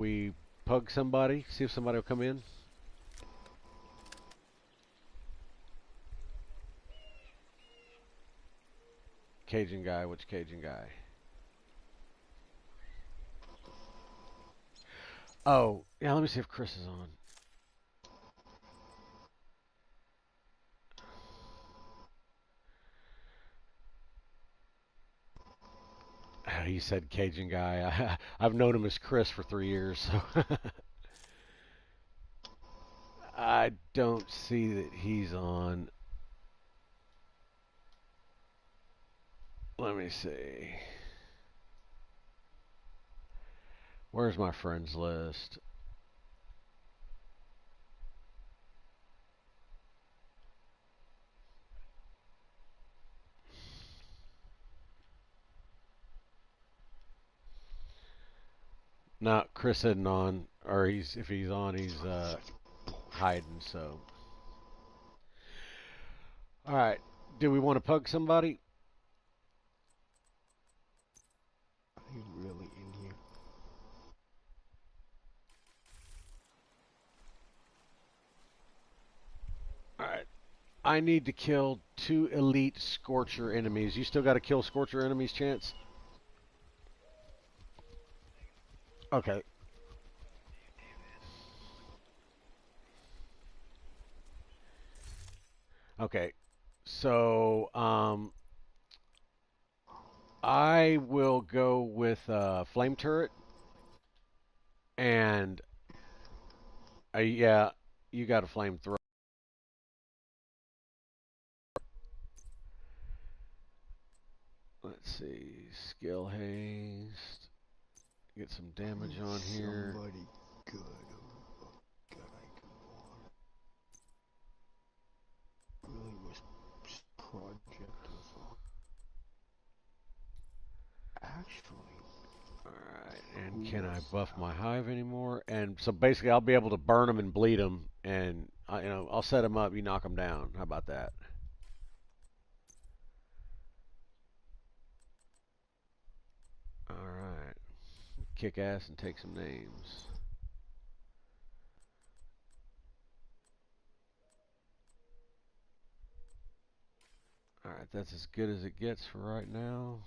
We pug somebody, see if somebody will come in. Cajun guy, which Cajun guy? Oh, yeah, let me see if Chris is on. He said Cajun guy. I've known him as Chris for 3 years, so I don't see that he's on. Let me see. Where's my friends list? No, Chris isn't on, or if he's on, he's hiding. So, all right. Do we want to pug somebody? Are you really in here? All right. I need to kill 2 elite Scorcher enemies. You still got to kill Scorcher enemies, Chance? Okay. Okay. So, I will go with Flame Turret. And, yeah, you got a flamethrower. Let's see. Skill haste. Get some damage on here. Somebody good. Oh, God, I can really was project was actually. Alright, and can I buff my hive anymore? And so basically I'll be able to burn them and bleed them, and I'll set them up, you knock them down. How about that? Alright. Kick ass and take some names. Alright, that's as good as it gets for right now.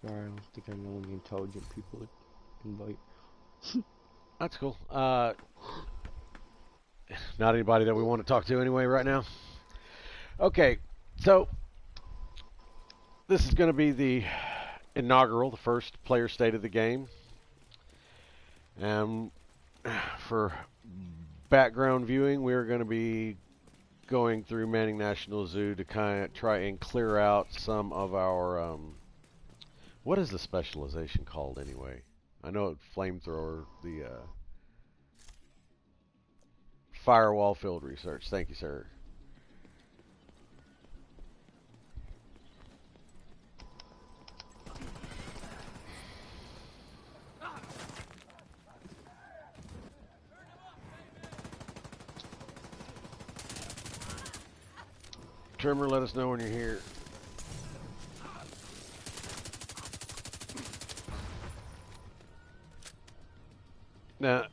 Sorry, I don't think I know any intelligent people to invite. That's cool. Not anybody that we want to talk to anyway right now. Okay, so this is going to be the inaugural, the first player state of the game. For background viewing, we're going to be going through Manning National Zoo to kind of try and clear out some of our what is the specialization called anyway? I know flamethrower, the firewall field research. Thank you, sir. Trimmer, let us know when you're here. Now,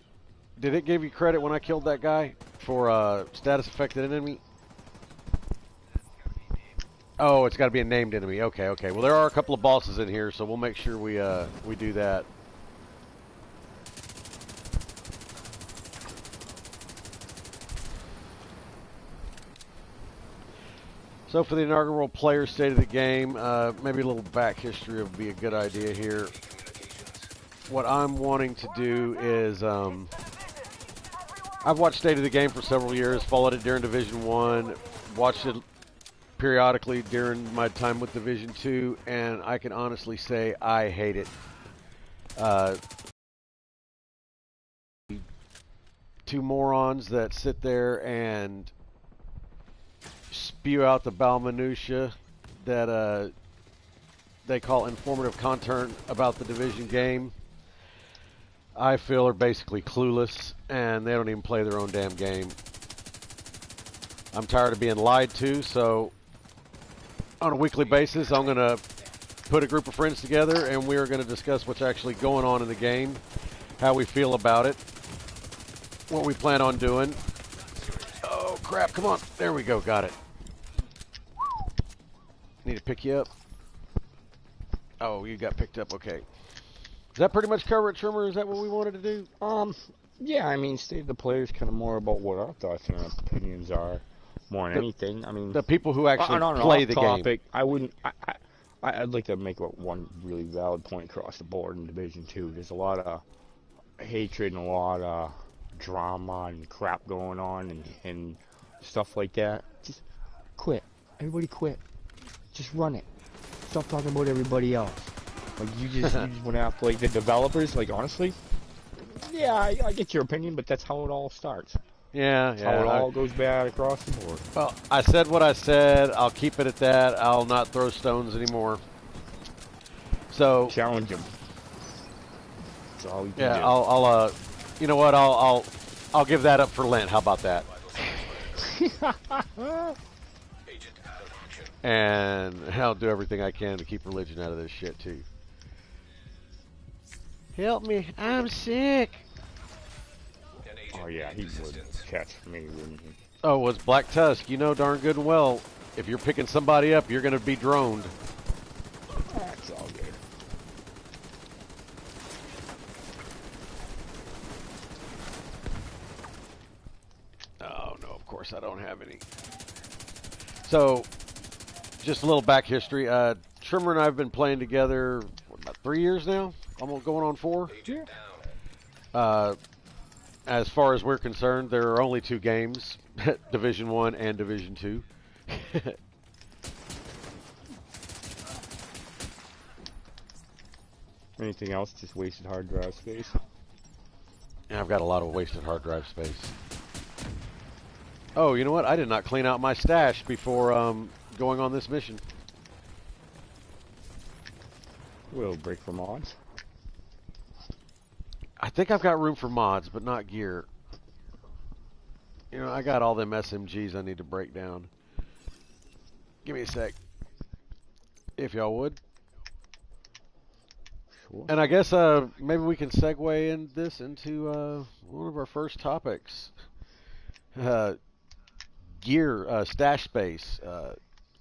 did it give you credit when I killed that guy for status affected enemy? Oh, it's got to be a named enemy. Okay, okay. Well, there are a couple of bosses in here, so we'll make sure we do that. So for the inaugural player state of the game, maybe a little back history would be a good idea here. What I'm wanting to do is, I've watched State of the Game for several years, followed it during Division 1, watched it periodically during my time with Division 2, and I can honestly say I hate it. Two morons that sit there and spew out the bowel minutia that they call informative content about the Division game, I feel are basically clueless, and they don't even play their own damn game. I'm tired of being lied to, so on a weekly basis, I'm going to put a group of friends together, and we are going to discuss what's actually going on in the game, how we feel about it, what we plan on doing. Oh, crap. Come on. There we go. Got it. Need to pick you up. Oh, you got picked up. Okay. Does that pretty much cover it, Trimmer? Is that what we wanted to do? Yeah, I mean, state of the players kind of more about what our thoughts and opinions are, more than anything. I mean, the people who actually on play off the topic, game. I wouldn't. I'd like to make one really valid point across the board in Division 2. There's a lot of hatred and a lot of drama and crap going on and stuff like that. Just quit. Everybody quit. Just run it. Stop talking about everybody else. Like, you just went after, like, the developers. Like, honestly, yeah, I get your opinion, but that's how it all starts. Yeah, That's how it all goes bad across the board. Well, I said what I said. I'll keep it at that. I'll not throw stones anymore. So challenge him. That's all you can do. Yeah, I'll you know what? I'll give that up for Lent. How about that? And I'll do everything I can to keep religion out of this shit too. Help me! I'm sick. Oh yeah, he would catch me, wouldn't he? Oh, it's Black Tusk. You know darn good and well, if you're picking somebody up, you're going to be droned. That's all good. Oh no, of course I don't have any. So, just a little back history. Trimmer and I have been playing together what, about 3 years now. Almost going on 4. Yeah. As far as we're concerned, there are only 2 games, Division 1 and Division 2. Anything else? Just wasted hard drive space. And I've got a lot of wasted hard drive space. Oh, you know what? I did not clean out my stash before going on this mission. We'll break for mods. I think I've got room for mods, but not gear. You know, I got all them SMGs I need to break down. Give me a sec. If y'all would. Sure. And I guess maybe we can segue in this into one of our first topics. Gear, stash space.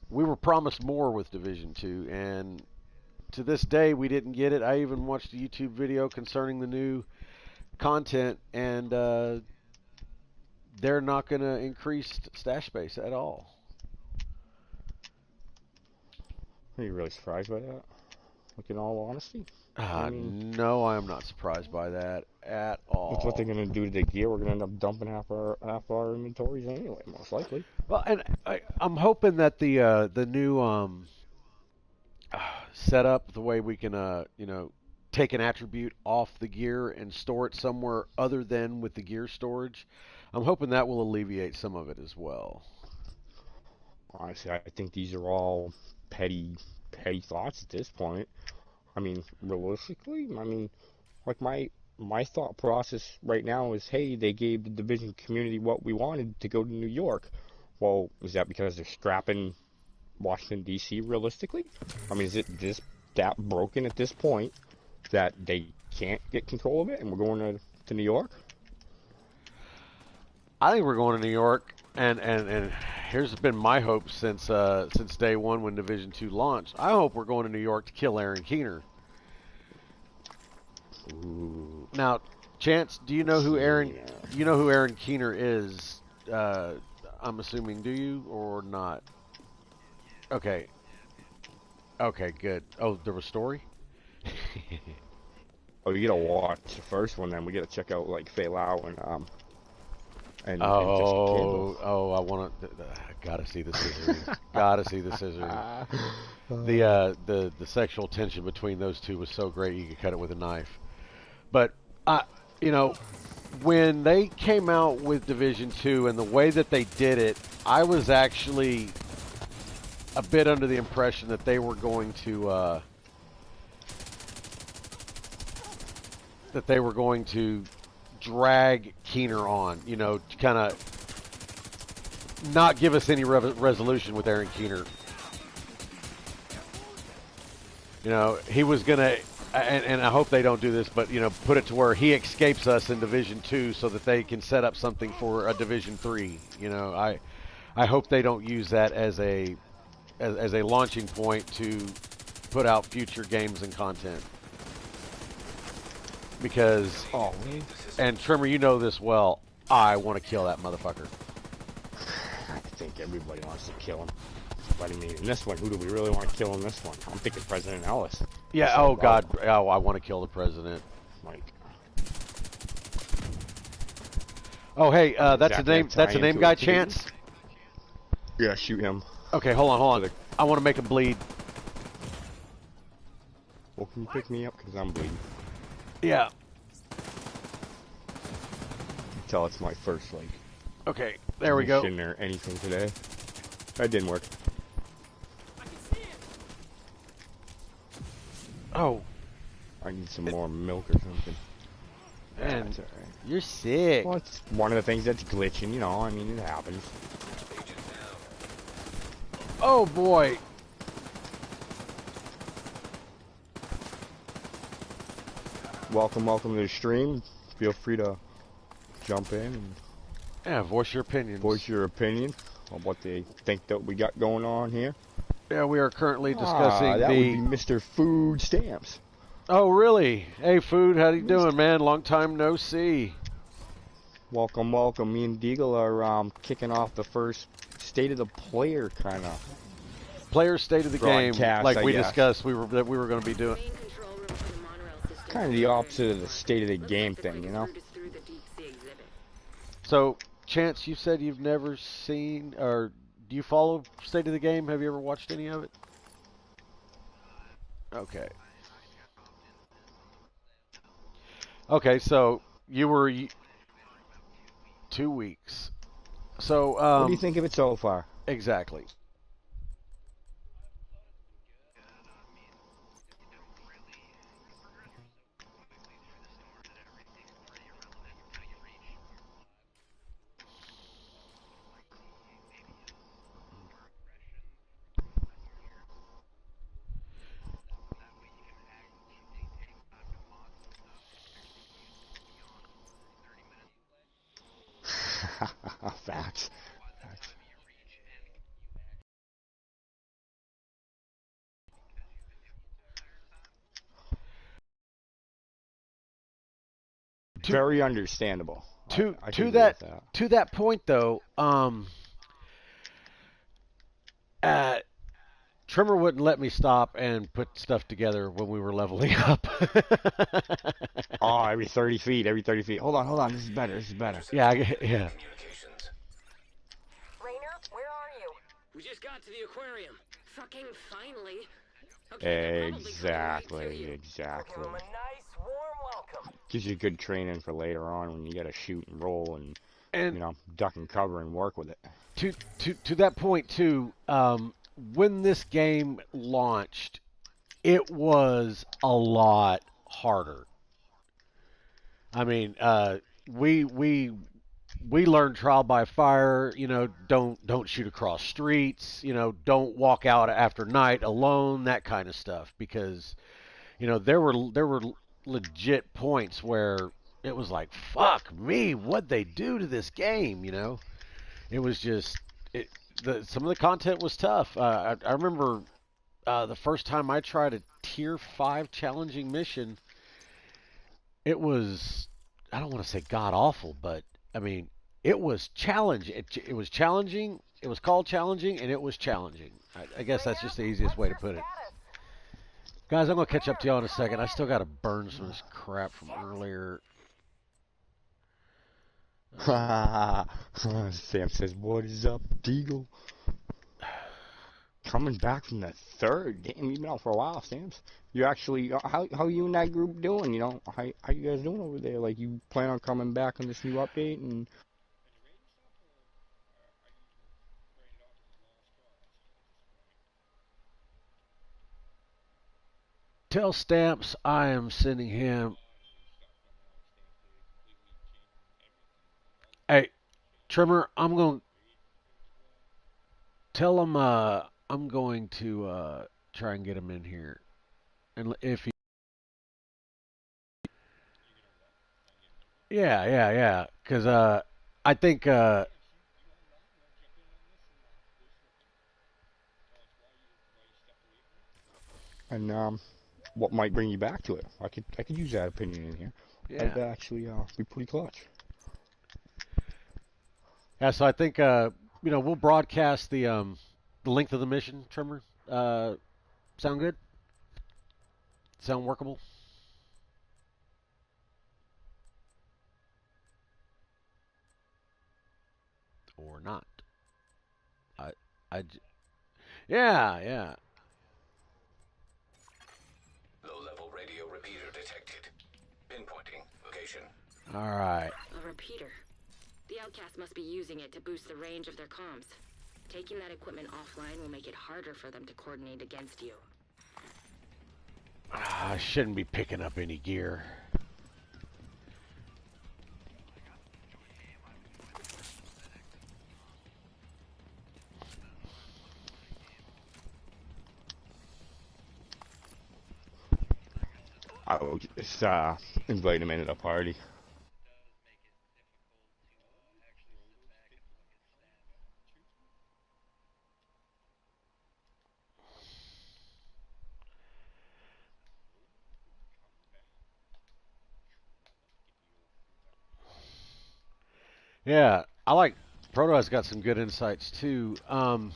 We were promised more with Division 2, and to this day we didn't get it. I even watched a YouTube video concerning the new content, and they're not going to increase stash space at all. Are you really surprised by that? Like, in all honesty? No, I am not surprised by that at all. That's what they're going to do to the gear. We're going to end up dumping half our inventories anyway, most likely. Well, and I'm hoping that the new setup, the way we can take an attribute off the gear and store it somewhere other than with the gear storage, I'm hoping that will alleviate some of it as well. Honestly, I think these are all petty thoughts at this point. I mean, realistically, like my thought process right now is, hey, they gave the Division community what we wanted to go to New York. Well, is that because they're scrapping Washington, D.C. realistically? I mean, is it just that broken at this point that they can't get control of it and we're going to New York? I think we're going to New York, and here's been my hope since day one when Division 2 launched. I hope we're going to New York to kill Aaron Keener. Ooh. Now, Chance, do you know who Aaron Keener is? I'm assuming, do you or not? Okay, good. Oh, there was a story? Oh, you gotta watch the first one, then we gotta check out like Fei Lao and I want to. Gotta see the scissoring. Gotta see the scissoring. The sexual tension between those two was so great you could cut it with a knife. But when they came out with Division 2 and the way that they did it, I was actually a bit under the impression that they were going to drag Keener on, to kind of not give us any resolution with Aaron Keener. You know, he was gonna, and I hope they don't do this, but put it to where he escapes us in Division Two so that they can set up something for a Division Three. I hope they don't use that as a launching point to put out future games and content. Because, Oh, really? and Trimmer, you know this well, I want to kill that motherfucker. I think everybody wants to kill him. But I mean, in this one, who do we really want to kill in this one? I'm thinking President Ellis. Yeah. Oh God. Oh, I want to kill the president. Like, oh hey, that's a exactly name. That's a name guy. Chance. Yeah, shoot him. Okay, hold on. I want to make him bleed. Well, can you pick me up? Because I'm bleeding. Yeah. Tell it's my first, like... Okay, there we go. Or anything today. That didn't work. Oh. I need some more milk or something. Man, that's all right. You're sick. Well, it's one of the things that's glitching, you know. I mean, it happens. Oh, boy. Welcome to the stream. Feel free to jump in and voice your opinions. Voice your opinion on what they think that we got going on here. Yeah, we are currently discussing that would be Mr. Food Stamps. Oh, really? Hey, Food, how you doing, man? Long time no see. Welcome. Me and Deagle are kicking off the first State of the Player kind of. Player State of the Game, like we discussed we were going to be doing. Kind of the opposite of the State of the Game thing, you know? So, Chance, you said you've never seen, or do you follow State of the Game? Have you ever watched any of it? Okay. Okay, so you were 2 weeks. So, what do you think of it so far? Exactly. Facts. Very understandable. To that point though, Trimmer wouldn't let me stop and put stuff together when we were leveling up. Oh, every 30 feet. Hold on. This is better. Yeah. Rainer, where are you? We just got to the aquarium. Fucking finally. Okay, exactly. Give him a nice warm welcome. Gives you good training for later on when you gotta shoot and roll and duck and cover and work with it. To that point too, when this game launched, it was a lot harder. I mean, we learned trial by fire. Don't shoot across streets. Don't walk out after night alone. That kind of stuff. Because, there were legit points where it was like, fuck me, what'd they do to this game? It was just some of the content was tough. I remember the first time I tried a tier 5 challenging mission. It was, I don't want to say god awful, but I mean, it was challenging. It was challenging. It was called challenging, and it was challenging. I guess that's just the easiest way to put it. Guys, I'm going to catch up to y'all in a second. I still got to burn some of this crap from earlier. Sam says, what is up, Deagle? Coming back from the third. Damn, you've been out for a while, Stamps. You actually, how you and that group doing? How you guys doing over there? Like, you plan on coming back on this new update and... Tell Stamps I am sending him. Hey, Trimmer, I'm going to tell him I'm going to try and get him in here. And if he, yeah. Because I think And what might bring you back to it? I could use that opinion in here. yeah, That'd actually be pretty clutch. yeah. So I think we'll broadcast the length of the mission, Trimmer. Sound good? Sound workable? Or not? I, yeah. Low-level radio repeater detected. Pinpointing location. All right. A repeater. The outcasts must be using it to boost the range of their comms. Taking that equipment offline will make it harder for them to coordinate against you. I shouldn't be picking up any gear. I will just invite him into the party. Yeah, I like Proto has got some good insights too. I'm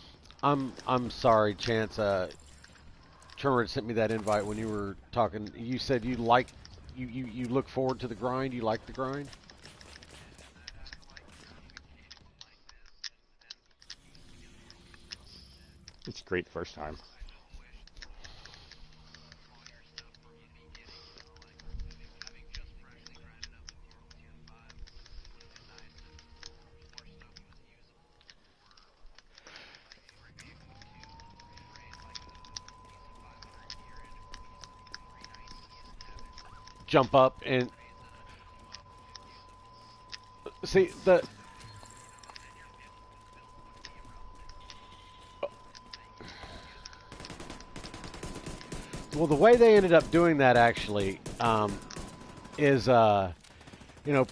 sorry, Chance. Trevor had sent me that invite when you were talking. You said you like you look forward to the grind. You like the grind. It's great the first time. Jump up and see the. Well, the way they ended up doing that actually is,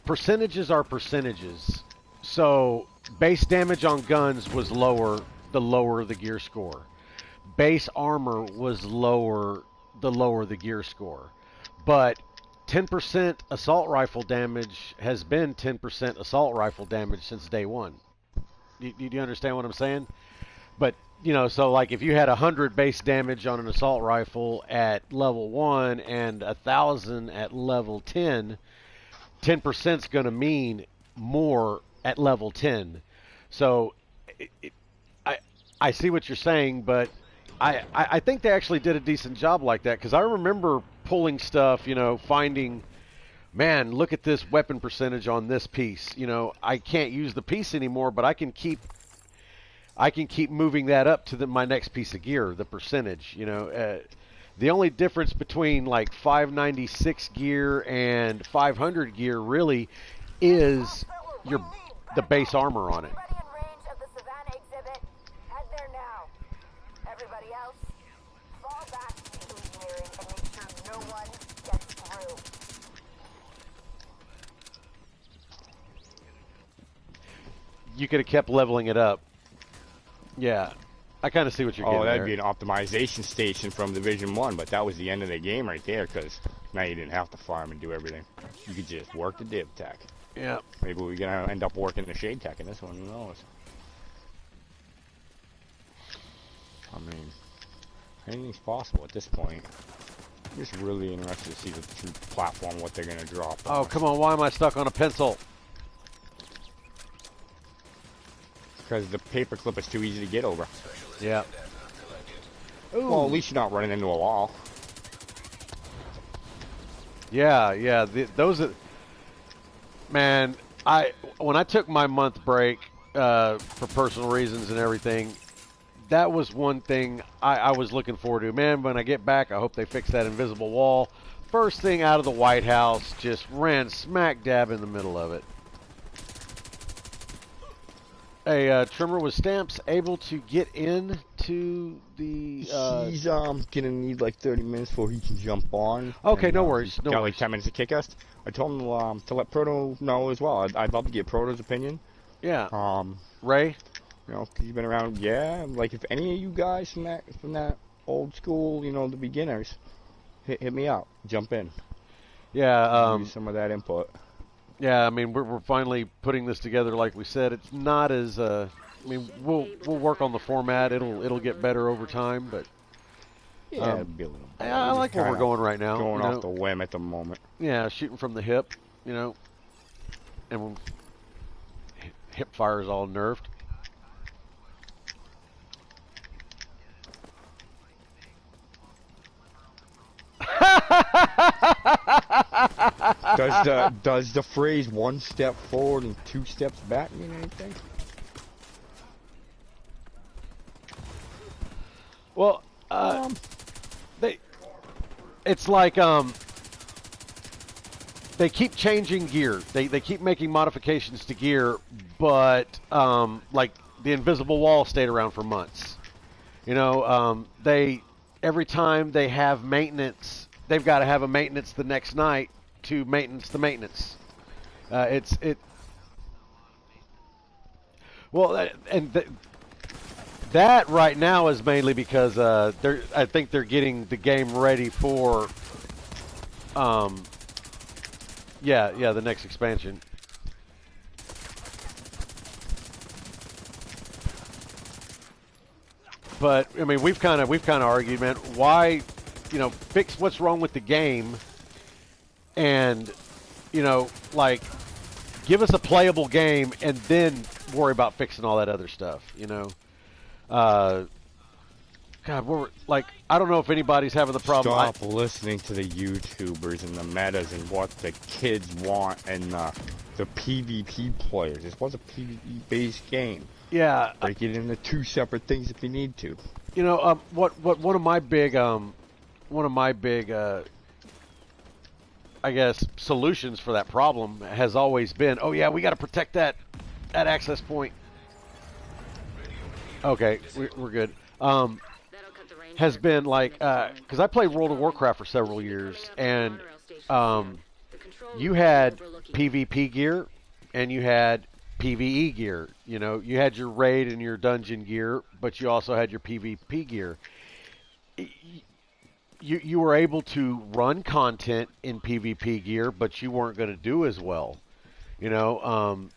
percentages are percentages. So base damage on guns was lower, the lower the gear score. Base armor was lower, the lower the gear score. But 10% assault rifle damage has been 10% assault rifle damage since day one. Do you understand what I'm saying? But, so like if you had 100 base damage on an assault rifle at level 1 and 1,000 at level 10, 10% is going to mean more at level 10. So I see what you're saying, but I think they actually did a decent job like that, because I remember pulling stuff, finding, man, look at this weapon percentage on this piece. I can't use the piece anymore, but I can keep moving that up to my next piece of gear, the percentage. The only difference between like 596 gear and 500 gear really is the base armor on it. You could have kept leveling it up. Yeah, I kind of see what you're getting. Oh, that'd there. be an optimization station from Division 1, but that was the end of the game right there, because now you didn't have to farm and do everything. You could just work the div tech. Yeah. Maybe we're going to end up working the shade tech in this one, who knows? I mean, anything's possible at this point. I'm just really interested to see the true platform, what they're going to drop. Oh, come on, why am I stuck on a pencil? Because the paperclip is too easy to get over. Yeah. Ooh. Well, at least you're not running into a wall. Yeah. Those are... Man, when I took my month break for personal reasons and everything, that was one thing I was looking forward to. Man, when I get back, I hope they fix that invisible wall. First thing out of the White House, just ran smack dab in the middle of it. Hey, Trimmer, was Stamps able to get in to the? He's gonna need like 30 minutes before he can jump on. Okay, and, no worries. He's No got worries. like 10 minutes to kick us. I told him to let Proto know as well. I'd love to get Proto's opinion. Yeah. Ray. You know, 'cause he's been around. Yeah, like if any of you guys from that old school, you know, the beginners, hit me up. Jump in. Yeah. Use some of that input. Yeah. I mean, we're finally putting this together. Like we said, it's not as. I mean, we'll work on the format. It'll get better over time, but. Yeah, it'd be a little better. I like where we're going right now. Going you know? off the whim at the moment. Yeah, shooting from the hip, you know, and hip fire is all nerfed. Does the phrase one step forward and two steps back mean anything? Well, it's like they keep changing gear. They keep making modifications to gear, but like the invisible wall stayed around for months. You know, every time they have maintenance, they've got to have a maintenance the next night to maintenance the maintenance. That right now is mainly because I think they're getting the game ready for the next expansion. But I mean, we've kind of argued, man, why, you know, fix what's wrong with the game and, you know, like give us a playable game and then worry about fixing all that other stuff, you know. God, I don't know if anybody's having the problem. Stop listening to the YouTubers and the metas and what the kids want and the PvP players. This was a PvE-based game. Yeah. Break it into two separate things if you need to. You know, one of my big, I guess, solutions for that problem has always been, oh yeah, we got to protect that access point. Okay, we're good. Has been like, because I played World of Warcraft for several years, and you had PvP gear and you had PvE gear. You know, you had your raid and your dungeon gear, but you also had your PvP gear. You were able to run content in PvP gear, but you weren't going to do as well. You know,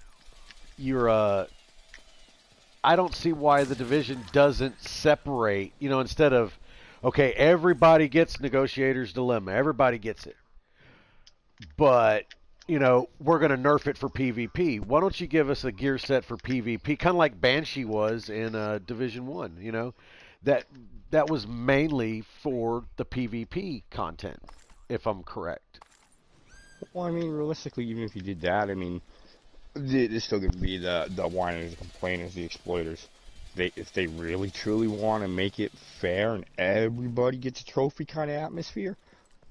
I don't see why the Division doesn't separate, you know, instead of, okay, everybody gets Negotiator's Dilemma. Everybody gets it. But, you know, we're going to nerf it for PvP. Why don't you give us a gear set for PvP, kind of like Banshee was in Division 1, you know? That was mainly for the PvP content, if I'm correct. Well, I mean, realistically, even if you did that, I mean, there's still going to be the whiners, the complainers, the exploiters. If they really, truly want to make it fair and everybody gets a trophy kind of atmosphere,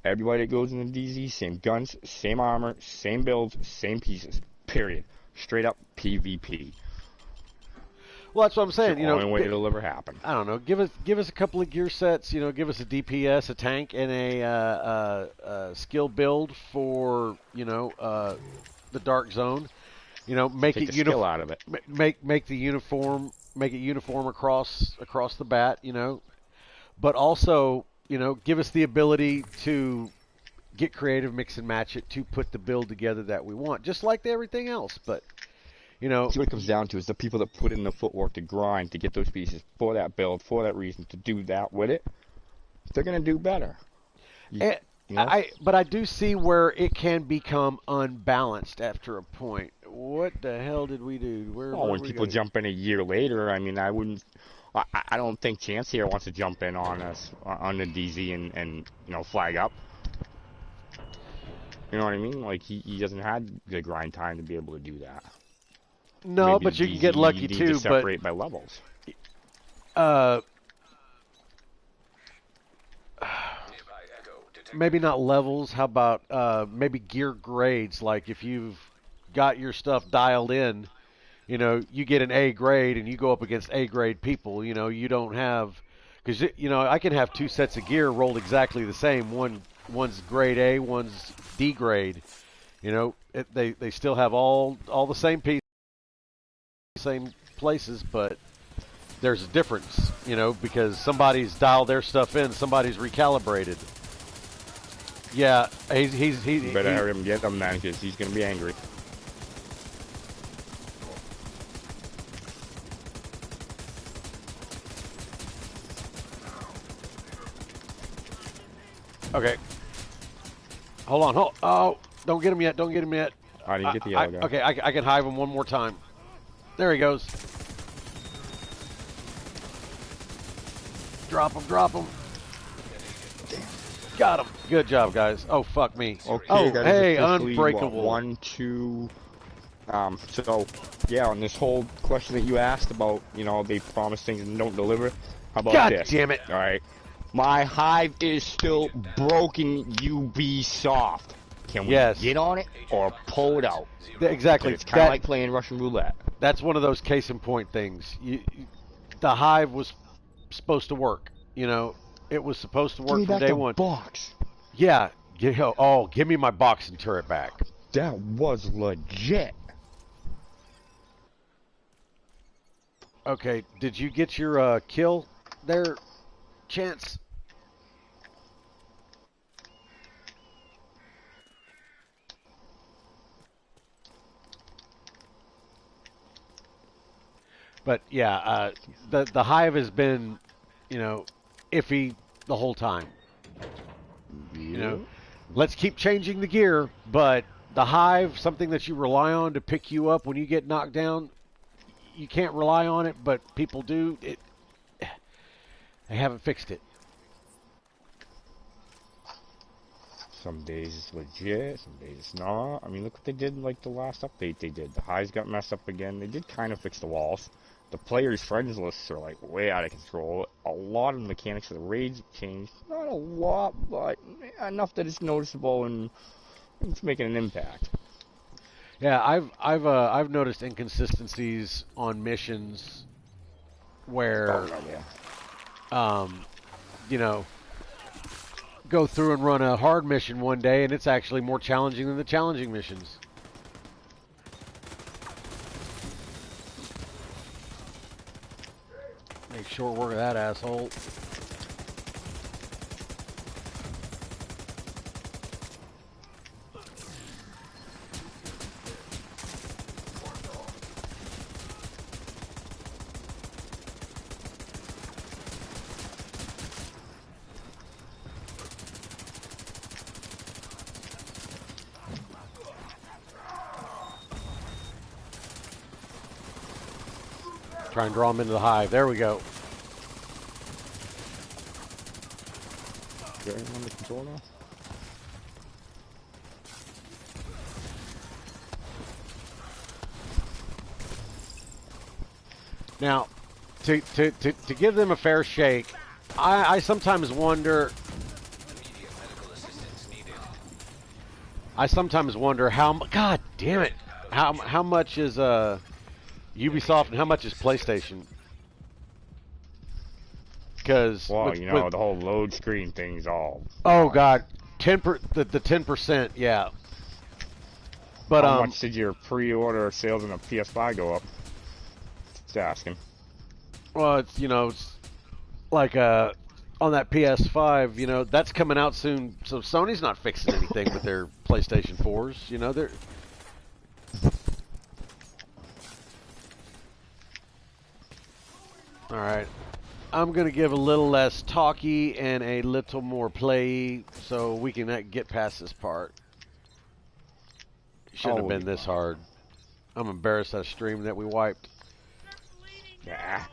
everybody that goes in the DZ, same guns, same armor, same builds, same pieces, period. Straight up PvP. Well, that's what I'm saying. You know, the only way it'll ever happen. I don't know. Give us a couple of gear sets. You know, give us a DPS, a tank, and a skill build for, you know, the Dark Zone. You know, make Take it the skill out of it. Make the uniform, make it uniform across the bat. You know, but also, you know, give us the ability to get creative, mix and match it to put the build together that we want, just like everything else. But you know, see what it comes down to is the people that put in the footwork to grind to get those pieces for that build, for that reason, to do that with it. They're gonna do better. But I do see where it can become unbalanced after a point. What the hell did we do? When people jump in a year later, I mean, I don't think Chance here wants to jump in on us on the DZ and you know, flag up. You know what I mean? Like he doesn't have the grind time to be able to do that. No, Maybe but you DZ, can get lucky you need too. To separate by levels. Maybe not levels. How about maybe gear grades? Like if you've got your stuff dialed in, you know, you get an A grade and you go up against A grade people. You know, you don't have, because you know, I can have two sets of gear rolled exactly the same. One's grade A, one's D grade. You know, they still have all the same pieces, same places, but there's a difference. You know, because somebody's dialed their stuff in, somebody's recalibrated. Yeah, You better hurry him get him, man, because he's gonna be angry. Okay. Hold on. Oh, don't get him yet. Don't get him yet. I didn't get the yellow guy. Okay, I can hive him one more time. There he goes. Drop him. Drop him. Got him. Good job, guys. Oh, fuck me. Okay, oh, that is hey, officially, unbreakable. What, 1, 2. So yeah, on this whole question that you asked about, you know, they promise things and don't deliver. How about God this? damn it. All right. My hive is still broken, Ubisoft. Can we get on it or pull it out? Exactly. It's kind of like playing Russian roulette. That's one of those case in point things. The hive was supposed to work. You know, it was supposed to work from day one. Box. Yeah. Give me my box and turret back. That was legit. Okay, did you get your kill there, Chance? But yeah, the hive has been, you know, iffy the whole time. Yeah. You know, let's keep changing the gear, but the hive, something that you rely on to pick you up when you get knocked down, you can't rely on it, but people do. They haven't fixed it. Some days it's legit, some days it's not. I mean, look what they did like the last update they did. The highs got messed up again. They did kind of fix the walls. The players' friends lists are like way out of control. A lot of the mechanics of the raids changed. Not a lot, but enough that it's noticeable and it's making an impact. Yeah, I've noticed inconsistencies on missions where, you know, go through and run a hard mission one day and it's actually more challenging than the challenging missions. Make short work of that asshole. Try and draw them into the hive. There we go. Got him under control now? Now, to give them a fair shake, I sometimes wonder. I sometimes wonder how. God damn it! How much is Ubisoft and how much is PlayStation? Because the whole load screen thing's all. Oh God, the 10%, yeah. But how much did your pre-order sales on the PS5 go up? Just asking. Well, it's like on that PS5, you know, that's coming out soon. So Sony's not fixing anything with their PlayStation 4s. You know, they're. All right. I'm going to give a little less talky and a little more play so we can get past this part. Shouldn't have been this hard. I'm embarrassed that stream that we wiped. Yeah.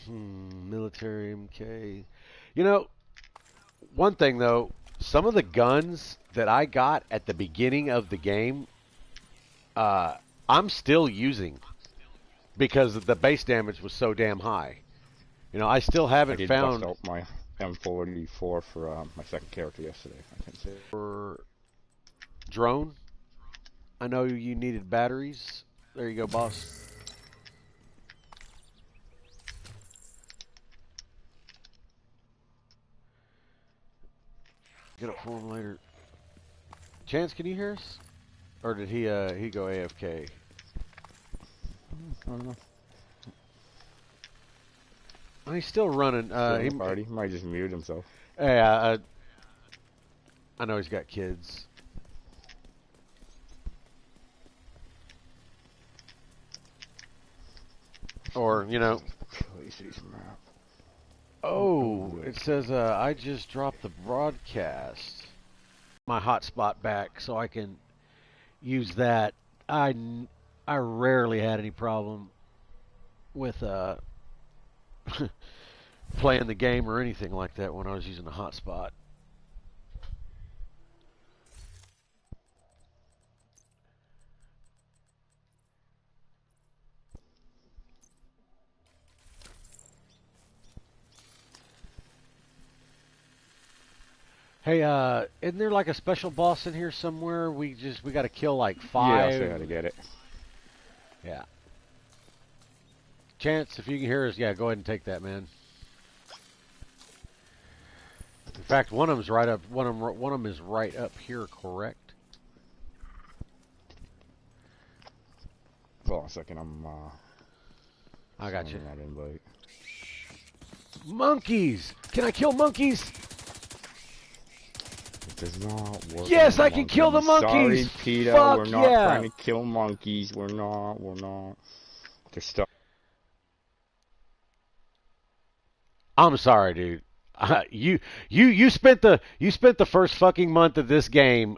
Military MK. You know, one thing though, some of the guns that I got at the beginning of the game, I'm still using because the base damage was so damn high. You know, I still haven't found. M44 for my second character yesterday. I can say. For drone, I know you needed batteries. There you go, boss. Get up for him later. Chance, can you hear us? Or did he go AFK? I don't know. Oh, he's still running. He might just mute himself. Yeah, I know he's got kids. Or, you know. Oh, it says I just dropped the broadcast. My hotspot back so I can use that. I rarely had any problem with playing the game or anything like that when I was using the hotspot. Hey, isn't there like a special boss in here somewhere? We got to kill like 5. Yeah, I'll show you how to get it. Yeah. Chance, if you can hear us, yeah, go ahead and take that, man. In fact, one of them's right up. One of them is right up here, correct? Hold on a second. I got you. That invite. Monkeys! Can I kill monkeys? It does not work. Yes, I can kill the monkeys. Sorry, Peter. Fuck We're not yeah. trying to kill monkeys. We're not. They're stuck. I'm sorry, dude. You spent the first fucking month of this game